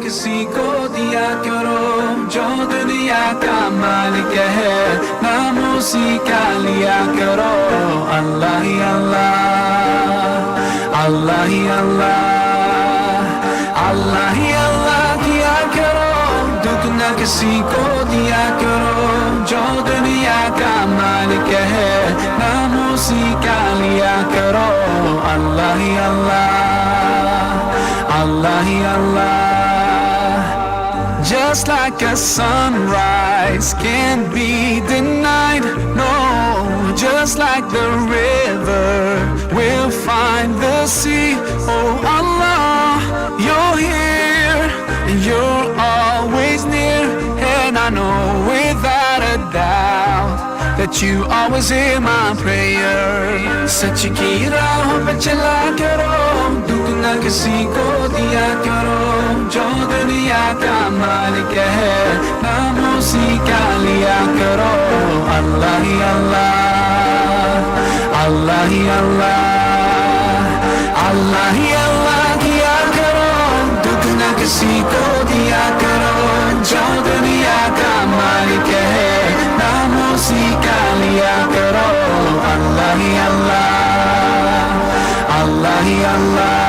किसी को दिया करो जो दुनिया का मालिक है, नाम उसी का लिया करो। अल्लाह ही अल्लाह, अल्लाह ही अल्लाह, अल्लाह ही अल्लाह किया करो। दुख न किसी को दिया करो जो दुनिया का मालिक है, नाम उसी का लिया करो। अल्लाह ही अल्लाह, अल्लाह ही अल्लाह। Just like a sunrise can't be denied, no. Just like the river will find the sea. Oh Allah, you're here and you're always near, and I know without a doubt that you always hear my prayer. सच की राहों पे चला करो, दुख न किसी को दिया करो जो दुनिया का मालिक है, नाम उसी का लिया करो। अल्लाह ही अल्लाह, अल्लाह ही अल्लाह, अल्लाह ही अल्लाह किया करो। दुख न किसी को दिया करो जो दुनिया का मालिक है, नाम उसी का लिया करो। अल्लाह ही अल्लाह, अल्लाह ही अल्लाह।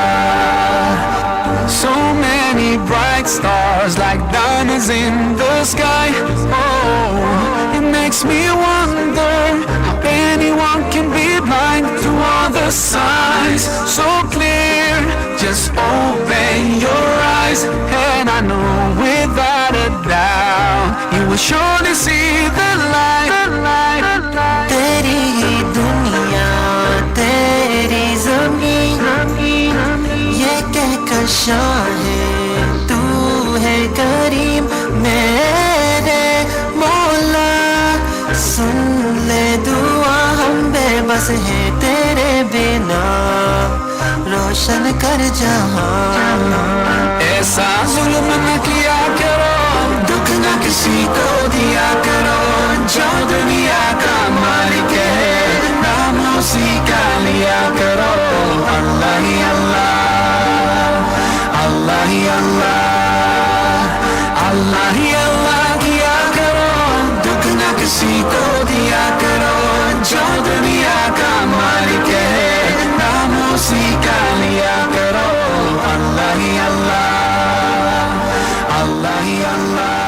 So many bright stars like diamonds in the sky. Oh, it makes me wonder how anyone can be blind to all the signs so clear. Just open your eyes and I know without a doubt you will surely see the light, the light, the light. तेरी ही दुनिया तेरी ज़मीन, ये कहकर शाहे तू है करीम। मेरे मौला सुन ले दुआ, हम बेबस हैं तेरे बिना, रोशन कर जहां। ऐसा जुल्म न किया करो, दुख न किसी को दिया करो जो दुनिया का मालिक है, नाम उसी का लिया करो। अल्लाह ही अल्लाह, अल्लाह ही अल्लाह, अल्लाह ही अल्लाह किया करो। दुख न किसी को दिया करो जो दुनिया का मालिक है, नाम उसी का लिया करो। अल्लाह ही अल्लाह, अल्लाह ही अल्लाह।